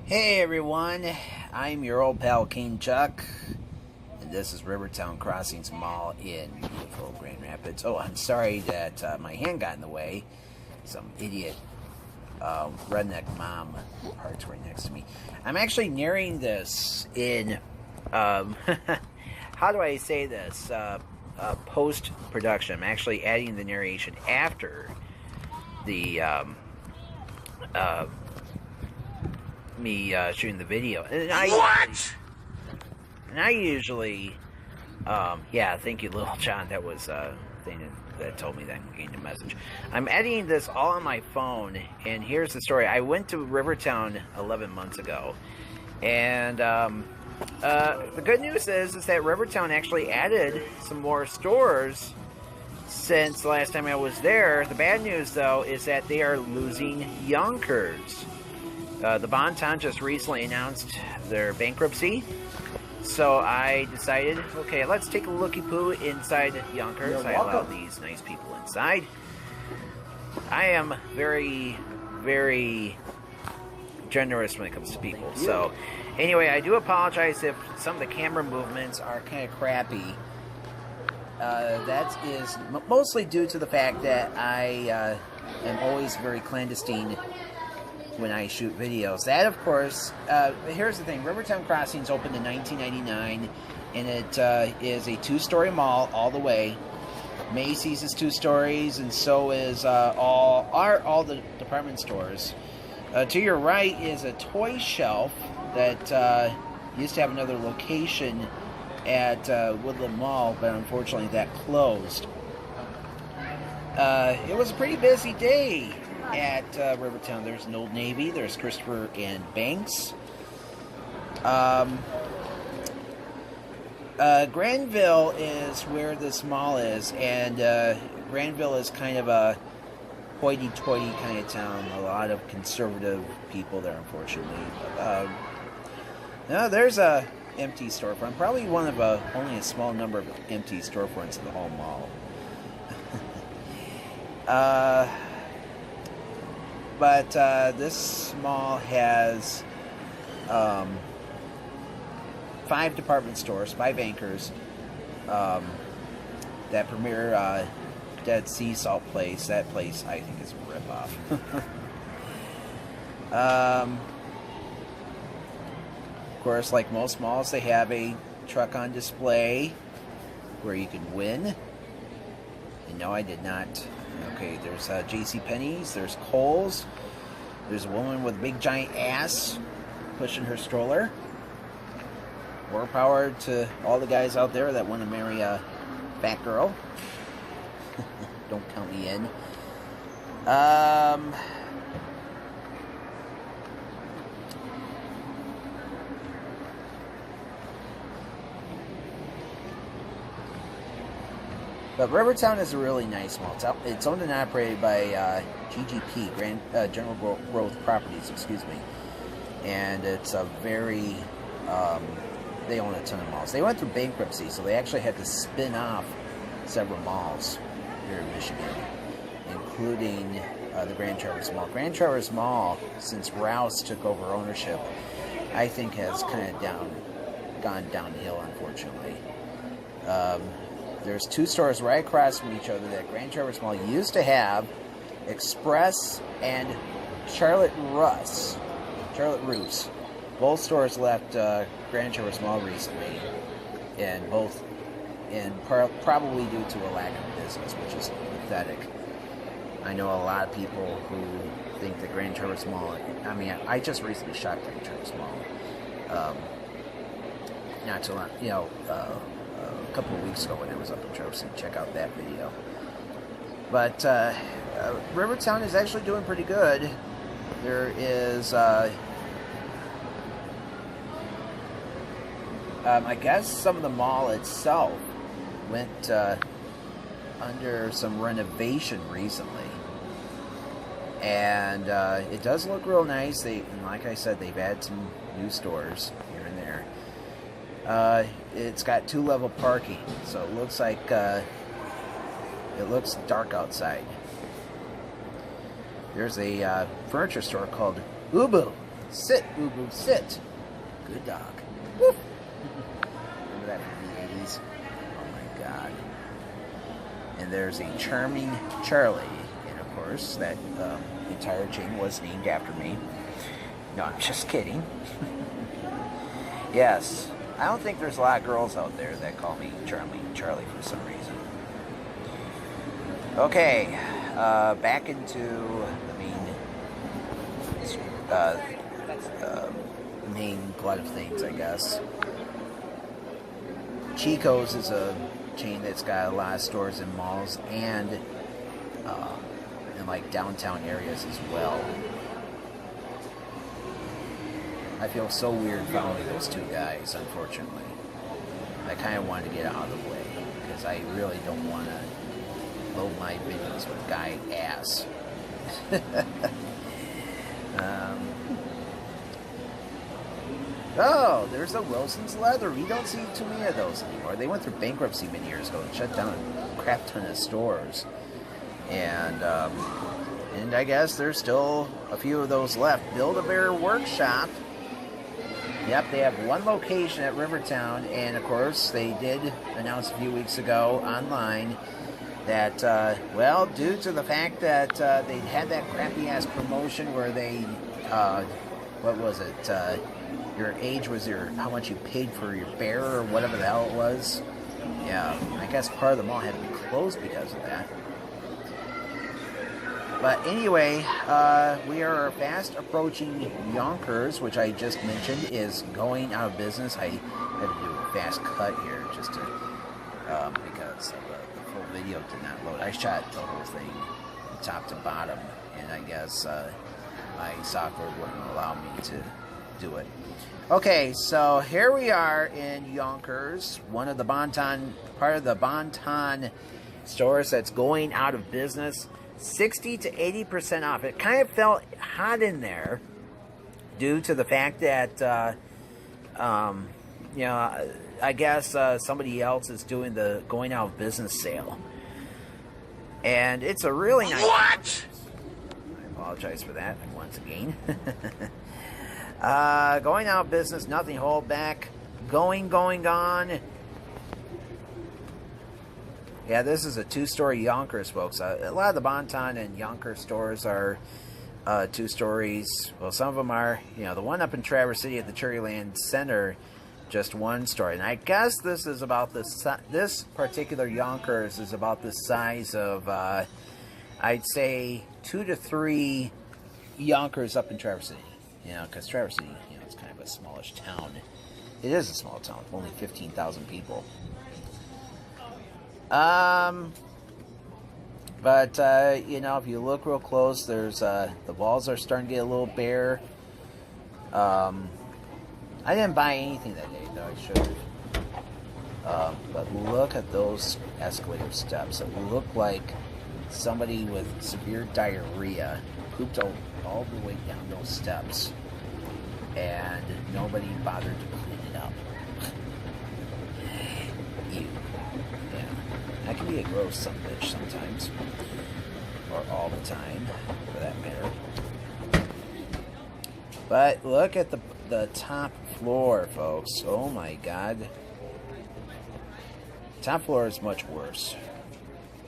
Hey everyone, I'm your old pal King Chuck, and this is Rivertown Crossings Mall in beautiful Grand Rapids. Oh, I'm sorry that my hand got in the way. Some idiot redneck mom parked right next to me. I'm actually nearing this in, how do I say this, post-production. I'm actually adding the narration after the, me shooting the video. And I usually, yeah, thank you, Little John. That was thing that told me that I'm getting a message. I'm editing this all on my phone, and here's the story. I went to Rivertown 11 months ago, and the good news is that Rivertown actually added some more stores since the last time I was there. The bad news, though, is that they are losing Younkers. The Bonton just recently announced their bankruptcy, so I decided, okay, let's take a looky-poo inside Younkers. I allow these nice people inside. I am very, very generous when it comes to people. So, anyway, I do apologize if some of the camera movements are kind of crappy. That is mostly due to the fact that I am always very clandestine when I shoot videos. That, of course, here's the thing. Rivertown Crossings opened in 1999, and it is a two-story mall all the way. Macy's is 2 stories, and so is all the department stores. To your right is a toy shelf that used to have another location at Woodland Mall, but unfortunately that closed. It was a pretty busy day at Rivertown. There's an Old Navy, there's Christopher and Banks. Grandville is where this mall is, and Grandville is kind of a hoity-toity kind of town. A lot of conservative people there, unfortunately. Now there's a empty storefront, probably one of only a small number of empty storefronts in the whole mall. But this mall has 5 department stores, 5 anchors. That premier Dead Sea Salt place, that place I think is a ripoff. Of course, like most malls, they have a truck on display where you can win. And no, I did not. Okay, there's JCPenney's, there's Kohl's, there's a woman with a big giant ass pushing her stroller. More power to all the guys out there that want to marry a fat girl. Don't count me in. But Rivertown is a really nice mall. It's owned and operated by GGP, General Growth Properties, excuse me. And it's a very, they own a ton of malls. They went through bankruptcy, so they actually had to spin off several malls here in Michigan, including the Grand Traverse Mall. Grand Traverse Mall, since Rouse took over ownership, I think has kind of gone downhill, unfortunately. There's 2 stores right across from each other that Grand Traverse Mall used to have, Express and Charlotte Russe. Both stores left Grand Traverse Mall recently, and probably due to a lack of business, which is pathetic. I know a lot of people who think that Grand Traverse Mall, I mean, I just recently shot Grand Traverse Mall. Not too long, a couple of weeks ago when I was up in Traverse. Check out that video. But Rivertown is actually doing pretty good. There is, I guess some of the mall itself went under some renovation recently. And it does look real nice. And like I said, they've added some new stores here and there. It's got 2-level parking, so it looks like it looks dark outside. There's a furniture store called Ubu. Sit, Boo Boo, sit. Good dog. Woo. Remember that from the 80s? Oh my God. And there's a charming Charlie. And of course, that entire chain was named after me. No, I'm just kidding. Yes. I don't think there's a lot of girls out there that call me Charming Charlie for some reason. Okay. Back into the main glut of things, I guess. Chico's is a chain that's got a lot of stores in malls and in like downtown areas as well. I feel so weird following those two guys, unfortunately. I kind of wanted to get out of the way because I really don't want to load my videos with guy ass. Oh, there's a Wilson's Leather. We don't see too many of those anymore. They went through bankruptcy many years ago and shut down a crap ton of stores. And I guess there's still a few of those left. Build-A-Bear Workshop. Yep, they have one location at Rivertown, and of course they did announce a few weeks ago online that, well, due to the fact that they had that crappy-ass promotion where they, what was it, your age was how much you paid for your bear or whatever the hell it was. Yeah, I guess part of the mall had to be closed because of that. But anyway, we are fast approaching Younkers, which I just mentioned is going out of business. I had to do a fast cut here just to, because the full video did not load. I shot the whole thing top to bottom, and I guess my software wouldn't allow me to do it. Okay, so here we are in Younkers, one of the part of the Bonton stores that's going out of business. 60 to 80% off. It kind of felt hot in there due to the fact that, you know, I guess somebody else is doing the going out of business sale. And it's a really nice... What? I apologize for that once again. Going out of business, nothing hold back. Going, gone. Yeah, this is a two-story Younkers, folks. A lot of the Bonton and Younkers stores are 2 stories. Well, some of them are. You know, the one up in Traverse City at the Cherryland Center, just 1 story. And I guess this is about this particular Younkers is about the size of, I'd say, 2 to 3 Younkers up in Traverse City. You know, because Traverse City, you know, it's kind of a smallish town. It is a small town, only 15,000 people. But, you know, if you look real close, there's, the walls are starting to get a little bare. I didn't buy anything that day, though I should have. But look at those escalator steps. It looked like somebody with severe diarrhea pooped all the way down those steps. And nobody bothered to clean it up. Ew. Yeah. That can be a gross son of a bitch sometimes. Or all the time, for that matter. But look at the top floor, folks. Oh my God. Top floor is much worse.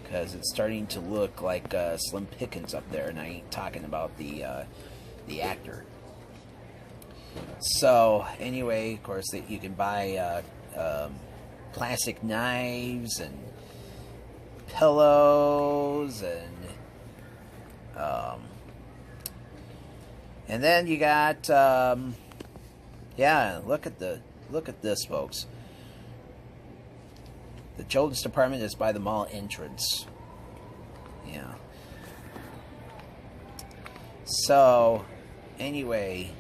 Because it's starting to look like Slim Pickens up there. And I ain't talking about the actor. So, anyway, of course, you can buy plastic knives and pillows and then you got yeah, look at this, folks. The children's department is by the mall entrance. Yeah. So anyway,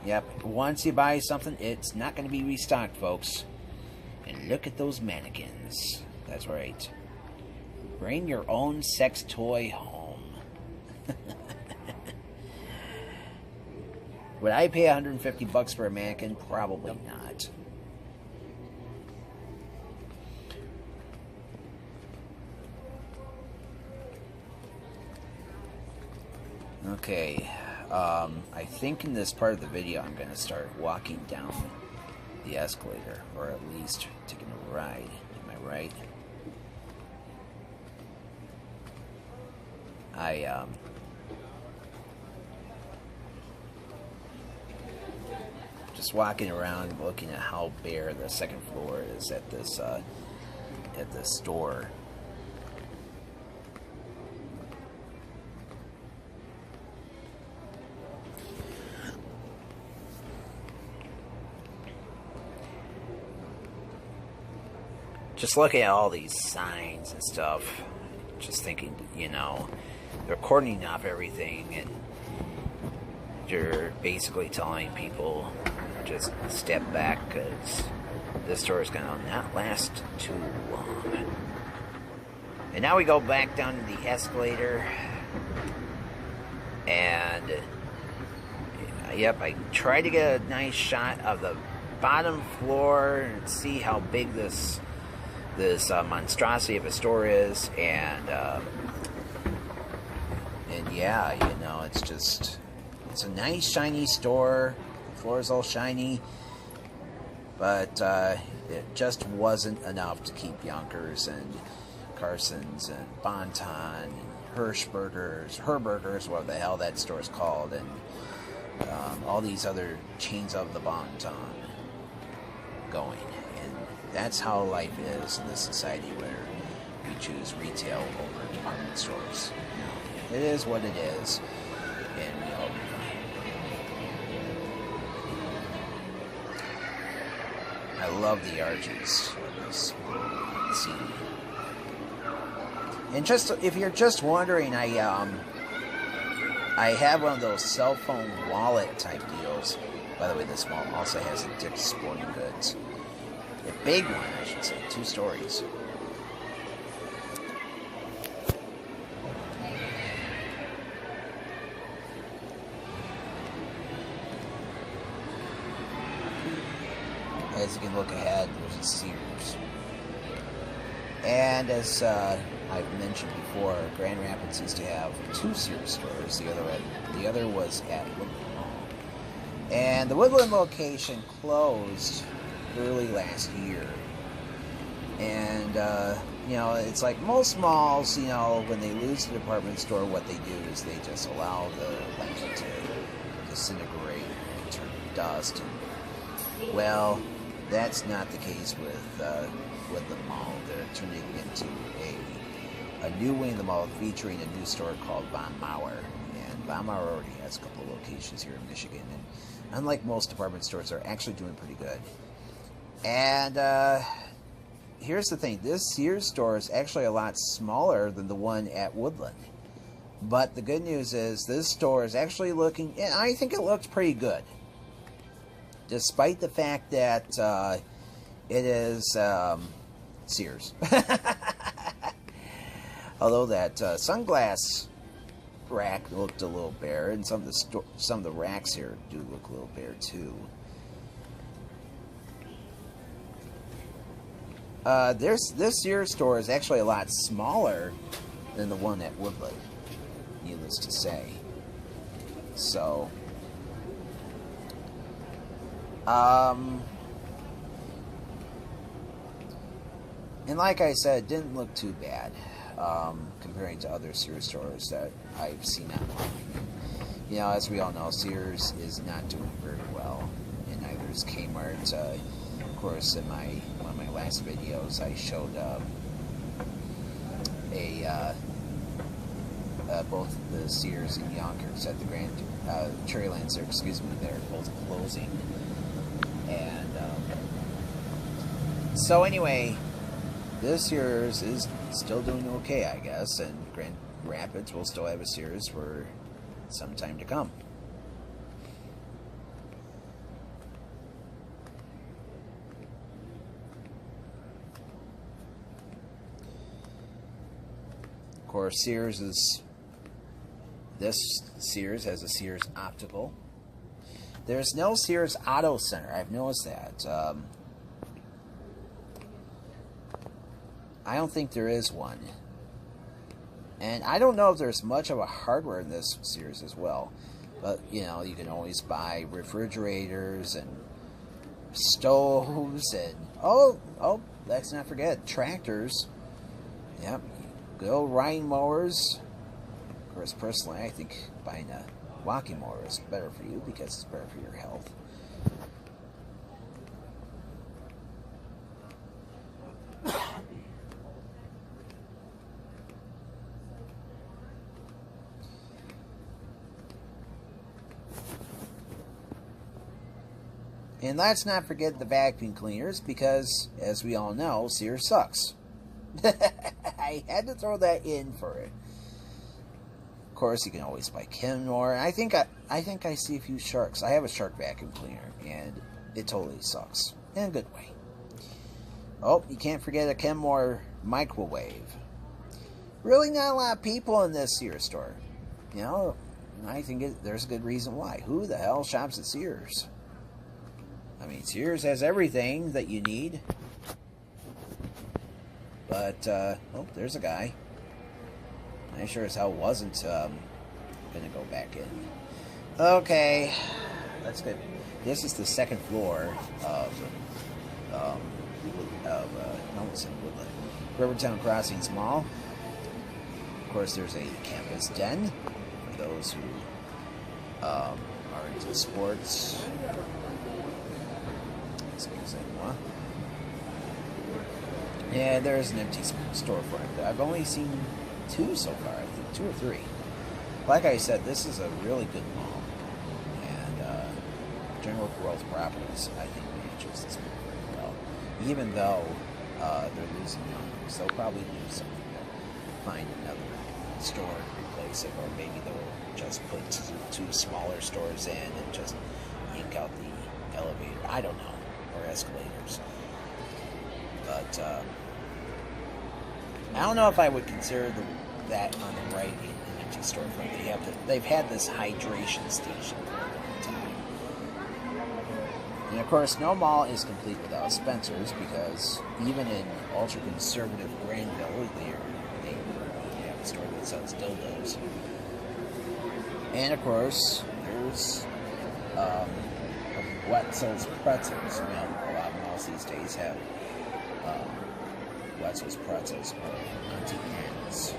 yep, once you buy something, it's not going to be restocked, folks. And look at those mannequins. That's right. Bring your own sex toy home. Would I pay $150 for a mannequin? Probably not. Okay, I think in this part of the video I'm going to start walking down the escalator, or at least taking a ride. Am I right? Just walking around looking at how bare the second floor is at this store. Just looking at all these signs and stuff, just thinking, you know, they're cordoning off everything, and they're basically telling people just step back because this store is going to not last too long. And now we go back down to the escalator, and yep, I tried to get a nice shot of the bottom floor and see how big this monstrosity of a store is, and yeah, you know, it's a nice shiny store. The floor is all shiny, but it just wasn't enough to keep Younkers and Carson's and Bonton and Herberger's, whatever the hell that store is called, and all these other chains of the Bonton going. And that's how life is in this society where we choose retail over department stores. You know, it is what it is, and we all be fine. I love the arches of this scene. And just if you're just wondering, I have one of those cell phone wallet type deals. By the way, this mall also has a Dick's Sporting Goods. A big one, I should say, 2 stories. As you can look ahead, there's a Sears. And as I've mentioned before, Grand Rapids used to have 2 Sears stores. The other was at Woodland Mall. And the Woodland location closed early last year. And, you know, it's like most malls, you know, when they lose the department store, what they do is they just allow the land to disintegrate and turn to dust. And, well, that's not the case with the mall. They're turning it into a new wing of the mall featuring a new store called Von Mauer. And Von Mauer already has a couple of locations here in Michigan. And unlike most department stores, they're actually doing pretty good. And here's the thing. This Sears store is actually a lot smaller than the one at Woodland. But the good news is this store is actually looking, and I think it looks pretty good. Despite the fact that it is Sears. Although that sunglass rack looked a little bare, and some of the racks here do look a little bare too. This Sears store is actually a lot smaller than the one at Woodland, needless to say. So, and like I said, it didn't look too bad comparing to other Sears stores that I've seen online. You know, as we all know, Sears is not doing very well, and neither is Kmart. Of course, in one of my last videos, I showed both the Sears and Younkers at the Cherryland, excuse me, they're both closing. And so anyway, this Sears is still doing okay, I guess, and Grand Rapids will still have a Sears for some time to come. Of course, this Sears has a Sears Optical. There's no Sears Auto Center. I've noticed that. I don't think there is one. And I don't know if there's much of a hardware in this Sears as well. But, you know, you can always buy refrigerators and stoves and, oh, let's not forget, tractors. Yep, good old riding mowers. Of course, personally, I think buying a walking mower is better for you because it's better for your health. And let's not forget the vacuum cleaners because, as we all know, Sears sucks. I had to throw that in for it. Of course, you can always buy Kenmore. I think I see a few Sharks. I have a Shark vacuum cleaner, and it totally sucks in a good way. Oh, you can't forget a Kenmore microwave. Really, not a lot of people in this Sears store. You know, I think there's a good reason why. Who the hell shops at Sears? I mean, Sears has everything that you need. But, oh, there's a guy. I sure as hell wasn't gonna go back in. Okay, that's good. This is the second floor of Woodland. Rivertown Crossings Mall. Of course, there's a campus den for those who are into sports. Excusez-moi. Yeah, there's an empty storefront. I've only seen 2 so far, I think 2 or 3. Like I said, this is a really good mall, and General Growth Properties, I think, manages this mall very well. Even though they're losing Younkers, they'll probably lose something. They'll find another store and replace it, or maybe they'll just put 2 smaller stores in and just yank out the elevator. I don't know. Or escalators. But I don't know if I would consider that on the right an empty storefront. They've had this hydration station for a long time. And of course, no mall is complete without Spencer's, because even in ultra-conservative Grandville, they have a store that sells dildos. And of course, there's Wetzel's Pretzels. You know, a lot of malls these days have Wetzel's Pretzels or Auntie Anne's.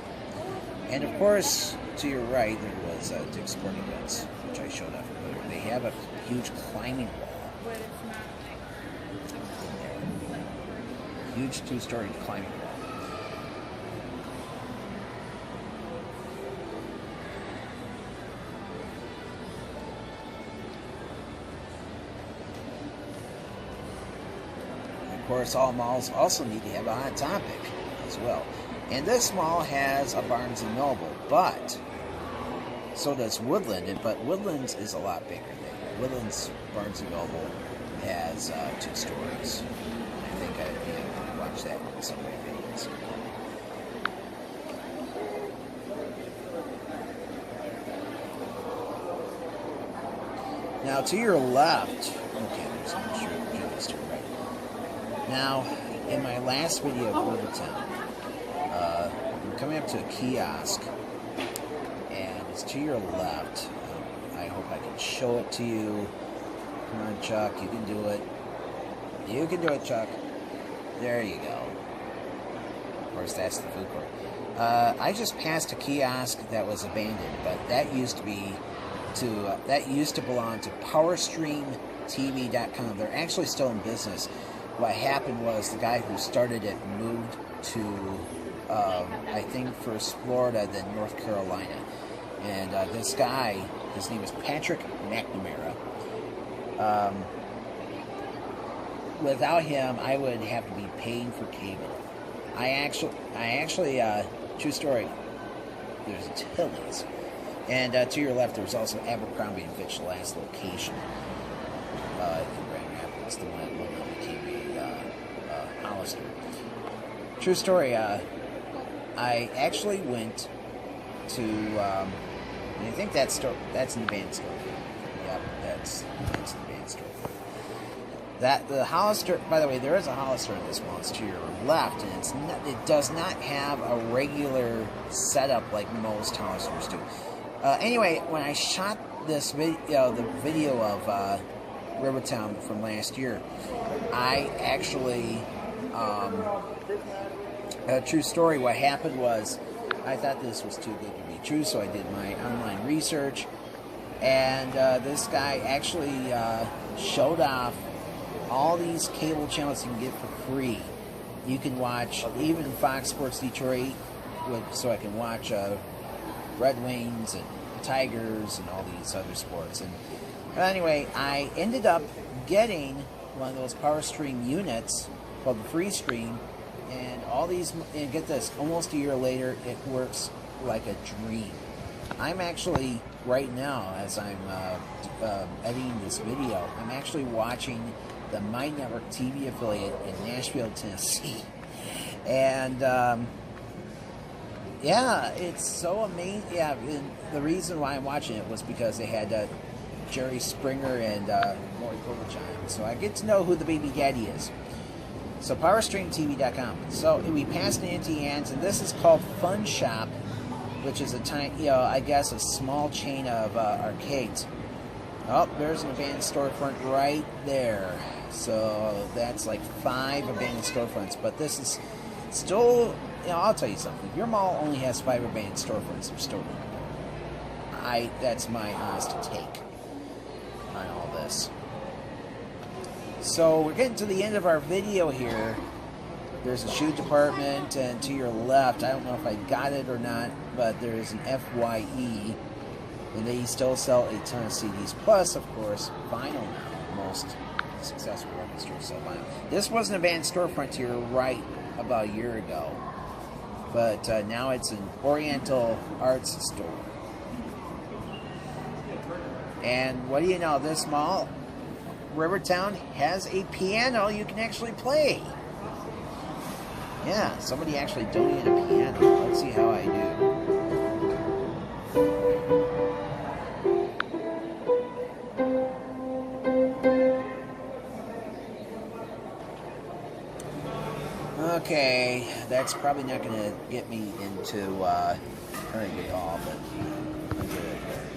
And of course, to your right, there was Dick's Sporting Goods, which I showed off earlier. They have a huge climbing wall. Huge 2-story climbing wall. Of course, all malls also need to have a Hot Topic as well. And this mall has a Barnes & Noble, but so does Woodland. But Woodland's is a lot bigger. Woodland's Barnes & Noble has 2 stories. I think I watched that in some of my videos. Now, to your left, okay, there's a sure to your right. Now, in my last video of Rivertown, I'm coming up to a kiosk, and it's to your left. I hope I can show it to you. Come on, Chuck, you can do it. You can do it, Chuck. There you go. Of course, that's the food court. I just passed a kiosk that was abandoned, but that used to belong to PowerStreamTV.com. They're actually still in business. What happened was the guy who started it moved to, I think, first Florida, then North Carolina. And this guy, his name is Patrick McNamara. Without him, I would have to be paying for cable. I actually, true story, there's a Tilly's. And to your left, there's also Abercrombie & Fitch, the last location in Grand Rapids, the one that became a Hollister. True story, I actually went to, I think that's an advanced store. Yep, that's an advanced store. That the Hollister, by the way, there is a Hollister in this mall. It's to your left, and it does not have a regular setup like most Hollisters do. Anyway, when I shot this video, the video of Rivertown from last year, I actually, a true story, what happened was I thought this was too good to be true, so I did my online research, and this guy actually showed off all these cable channels you can get for free. You can watch even Fox Sports Detroit, so I can watch Red Wings and Tigers and all these other sports. And anyway, I ended up getting one of those Power Stream units called the Free Stream, and all these, and get this, almost a year later, it works like a dream. I'm actually, right now, as I'm editing this video, I'm actually watching the My Network TV affiliate in Nashville, Tennessee. And, yeah, it's so amazing. Yeah, and the reason why I'm watching it was because they had Jerry Springer and Maury Povich on. So I get to know who the baby daddy is. So PowerStreamTV.com. So we passed it into hands, and this is called Fun Shop, which is a tiny, I guess a small chain of arcades. Oh, there's an abandoned storefront right there. So that's like 5 abandoned storefronts. But this is still, I'll tell you something. If your mall only has 5 abandoned storefronts, they're still good. That's my honest take on all this. So we're getting to the end of our video here. There's a shoe department, and to your left, I don't know if I got it or not, but there's an FYE, and they still sell a ton of CDs. Plus, of course, vinyl now. Most successful record stores sell vinyl. This was an abandoned storefront to your right about a year ago, but now it's an Oriental Arts store. And what do you know, this mall, Rivertown, has a piano you can actually play. Yeah, somebody actually donated a piano. Let's see how I do. Okay, that's probably not going to get me into trying to get off and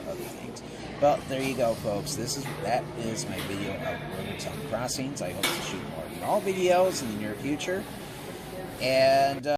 other things. Well, there you go, folks. That is my video of Rivertown Crossings. I hope to shoot more all videos in the near future. And